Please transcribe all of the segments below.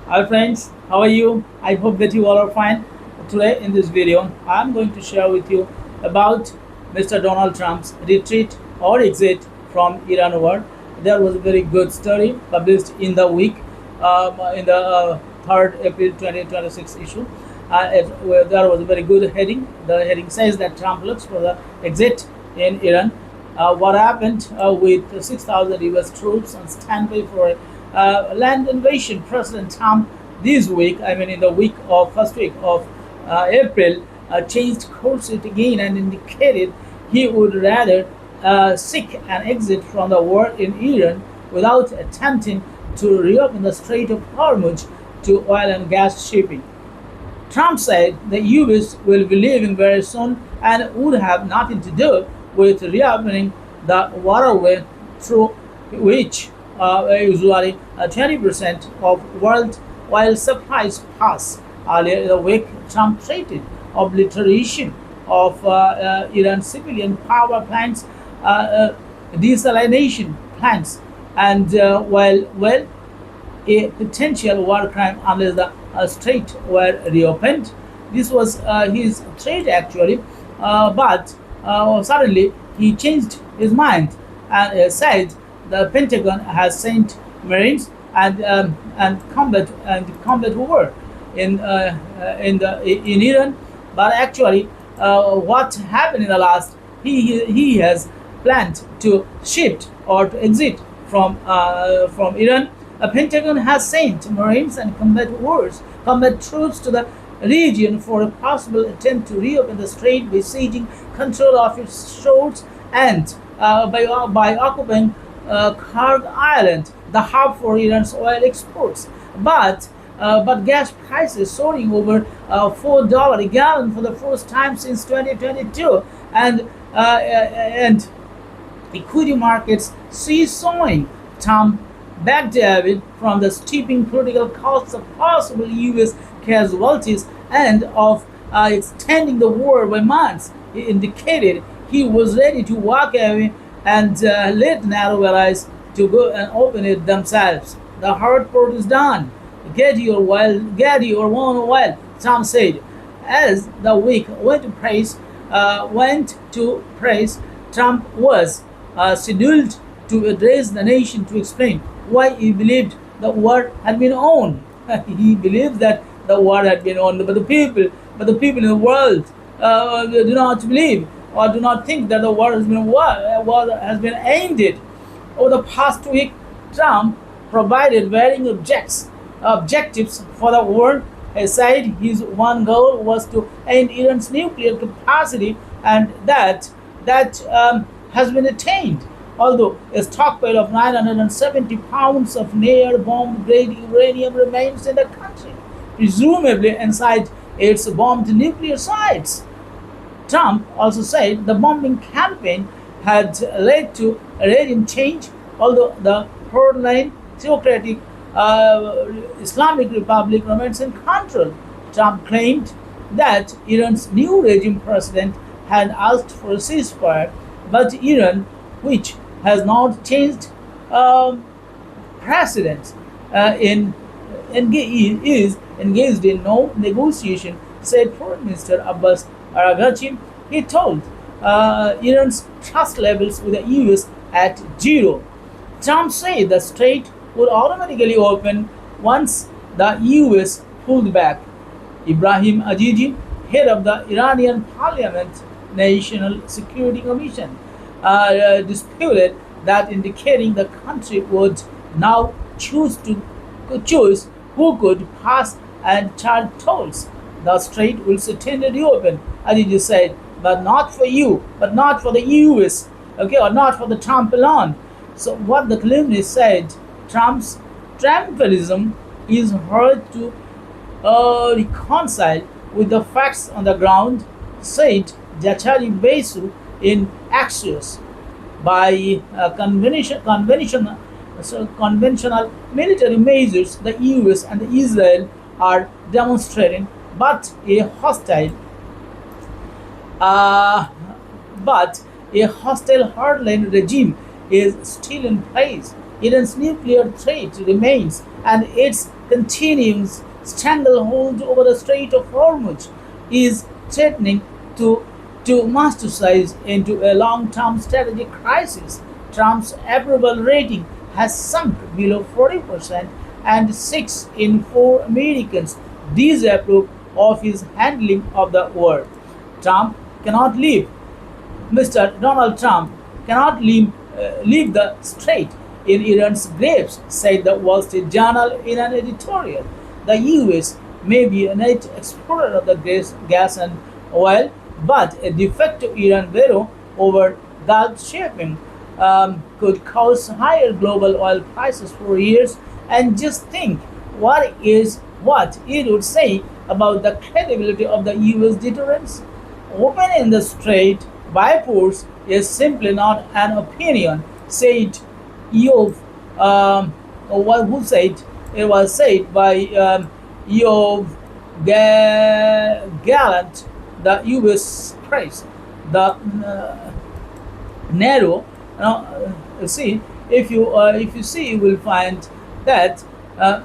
Hi friends, how are you? I hope that you all are fine. Today in this video, I'm going to share with you about Mr. Donald Trump's retreat or exit from Iran war. There was a very good story published in the week, in the 3rd April 2026 issue. Where there was a very good heading. The heading says that Trump looks for the exit in Iran. What happened with 6,000 US troops on standby for land invasion? President Trump this week, I mean in the week of first week of April, changed course it again and indicated he would rather seek an exit from the war in Iran without attempting to reopen the Strait of Hormuz to oil and gas shipping. Trump said the US will be leaving very soon and would have nothing to do with reopening the waterway through which usually 20% of world oil supplies pass. Earlier in the week, Trump threatened obliteration of Iran's civilian power plants, desalination plants, and well, a potential war crime unless the strait were reopened. This was his threat actually, but suddenly he changed his mind and said the Pentagon has sent Marines and combat war in Iran. But actually, what happened in the last? He has planned to shift or to exit from Iran. The Pentagon has sent Marines and combat troops to the region for a possible attempt to reopen the strait by seizing control of its shores and by occupying Kharg Island, the hub for Iran's oil exports. But gas prices soaring over $4 a gallon for the first time since 2022, and equity markets seesawing. Tom Backchannel from the steeping political costs of possible U.S. casualties and of extending the war by months. He indicated he was ready to walk away and let NATO allies to go and open it themselves. The hard part is done. Get your own oil, Tom said. As the week went to praise, Trump was scheduled to address the nation to explain why he believed the war had been won. He believed that the war had been won, but the people in the world do not believe or do not think that the war has been ended. Over the past week, Trump provided varying objectives for the war. He said his one goal was to end Iran's nuclear capacity, and that has been attained. Although a stockpile of 970 pounds of near bomb grade uranium remains in the country, presumably inside its bombed nuclear sites. Trump also said the bombing campaign had led to a regime change, although the hardline theocratic Islamic Republic remains in control. Trump claimed that Iran's new regime president had asked for a ceasefire, but Iran, which has not changed precedents is engaged in no negotiation, said Foreign Minister Abbas Araghchi. He told Iran's trust levels with the US at zero. Trump said the strait would automatically open once the US pulled back. Ibrahim Azizi, head of the Iranian Parliament National Security Commission, disputed that, indicating the country would now choose who could pass and charge tolls. The strait will certainly reopen, Azizi said, but not for you, but not for the US, okay, or not for the Trump alone. So what the columnist said, Trump's triumphalism is hard to reconcile with the facts on the ground, said Jachari Besu in Axios. By conventional military measures, the US and Israel are demonstrating, but a hostile but a hostile hardline regime is still in place. Iran's nuclear threat remains, and its continuing stranglehold over the Strait of Hormuz is threatening to metastasize into a long-term strategic crisis. Trump's approval rating has sunk below 40%, and 6 in 4 Americans disapprove of his handling of the war. Trump cannot leave Mr. Donald Trump cannot leave the strait in Iran's grapes, said the Wall Street Journal in an editorial. The US may be a net exporter of the gas and oil, but a de facto Iran veto over Gulf shipping could cause higher global oil prices for years. And just think what it would say about the credibility of the US deterrence. Opening the strait by force is simply not an opinion, said Yov. Who said it was said by Yov Gallant, the U.S. press. The narrow, see, if you see, you will find that the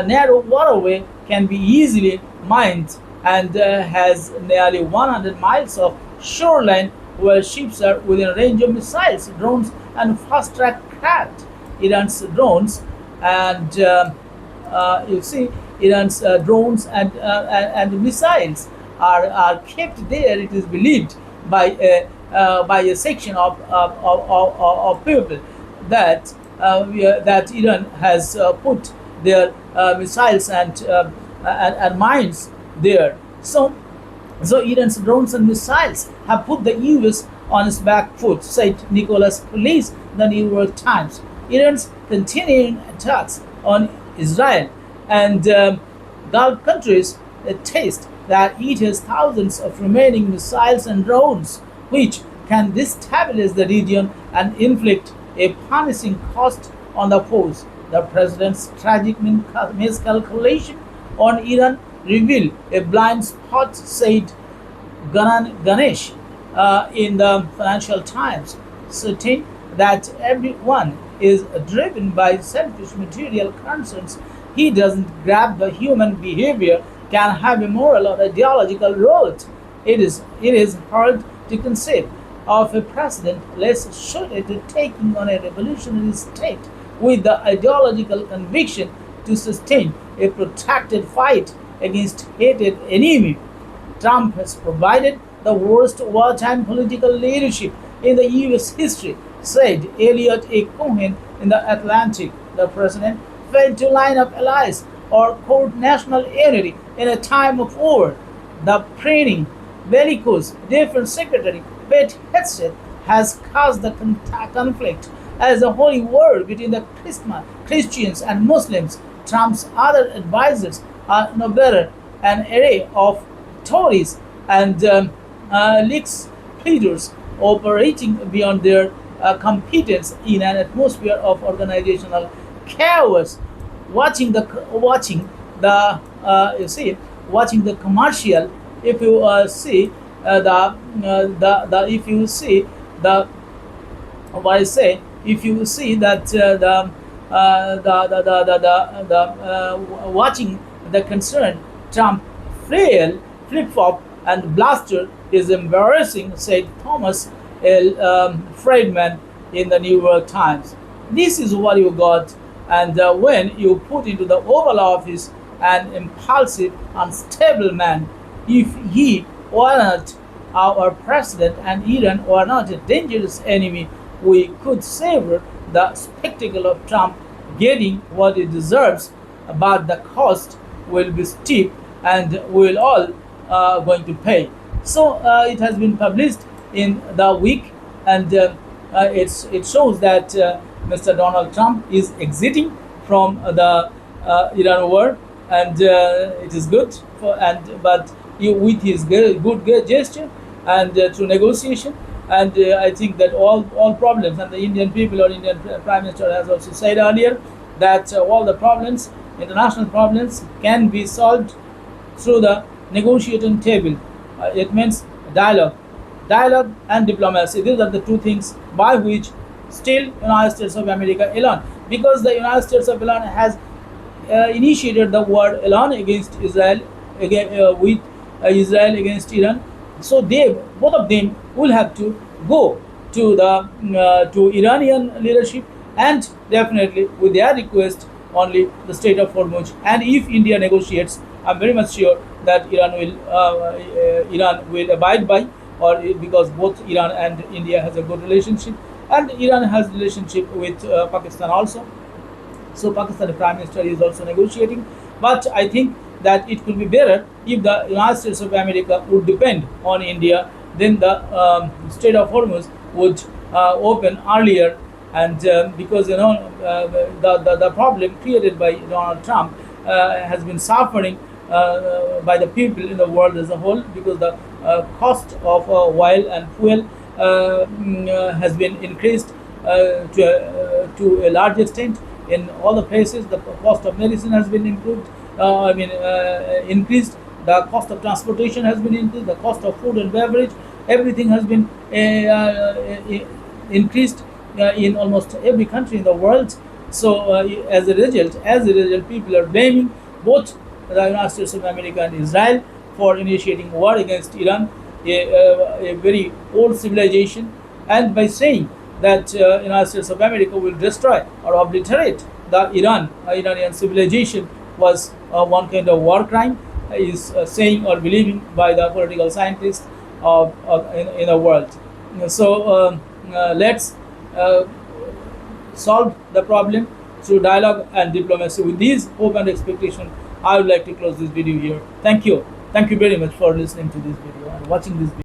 narrow waterway can be easily mined and has nearly 100 miles of shoreline where ships are within range of missiles, drones, and fast-track craft. Iran's drones and you see Iran's drones and missiles are kept there. It is believed by a section of people that that Iran has put their missiles and mines there. So Iran's drones and missiles have put the US on its back foot, said Nicholas Police, the New York Times. Iran's continuing attacks on Israel and Gulf countries attest that it has thousands of remaining missiles and drones which can destabilize the region and inflict a punishing cost on the foes. The president's tragic miscalculation on Iran revealed a blind spot, said Ganesh in the Financial Times, stating that everyone is driven by selfish material concerns. He doesn't grab the human behavior can have a moral or ideological root. It is hard to conceive of a president less suited to taking on a revolutionary state with the ideological conviction to sustain a protracted fight against hated enemy. Trump has provided the worst wartime political leadership in the US history, said Elliot A. Cohen in The Atlantic. The president failed to line up allies or court national unity in a time of war. The preening, bellicose defense secretary Pete Hegseth has caused the conflict as a holy war between the Christians and Muslims. Trump's other advisors are no better an array of Tories and leaks pleaders operating beyond their competence in an atmosphere of organizational chaos. Watching the commercial, if you see the if you see the what I say, if you see that watching the concern Trump flail, flip flop, and blaster is embarrassing, said Thomas L. Friedman in the New York Times. This is what you got, and when you put into the Oval Office an impulsive, unstable man, if he were not our president and Iran were not a dangerous enemy, we could savor the spectacle of Trump getting what he deserves, but the cost will be steep and we'll all going to pay. So it has been published in the week, and it shows that Mr. Donald Trump is exiting from the Iran war, and it is good but with his good gesture and through negotiation. And I think that all problems, and the Indian people or Indian Prime Minister has also said earlier that all the problems, international problems, can be solved through the negotiating table. It means dialogue and diplomacy. These are the two things by which still United States of America alone, because the United States of Iran has initiated the war alone against Israel, with Israel against Iran. So they, both of them, will have to go to the to Iranian leadership, and definitely with their request only the Strait of Hormuz. And if India negotiates, I'm very much sure that Iran will abide by, because both Iran and India has a good relationship, and Iran has relationship with Pakistan also. So Pakistani Prime Minister is also negotiating. But I think that it could be better if the United States of America would depend on India, then the Strait of Hormuz would open earlier. And because the problem created by Donald Trump has been suffering by the people in the world as a whole, because the cost of oil and fuel has been increased to a large extent in all the places. The cost of medicine has been increased. The cost of transportation has been increased. The cost of food and beverage, everything has been increased in almost every country in the world. So as a result, people are blaming both the United States of America and Israel for initiating war against Iran, a very old civilization, and by saying that United States of America will destroy or obliterate the Iranian civilization was one kind of war crime, is saying or believing by the political scientists in the world. So let's solve the problem through dialogue and diplomacy. With these hope and expectation, I would like to close this video here. Thank you very much for listening to this video and watching this video.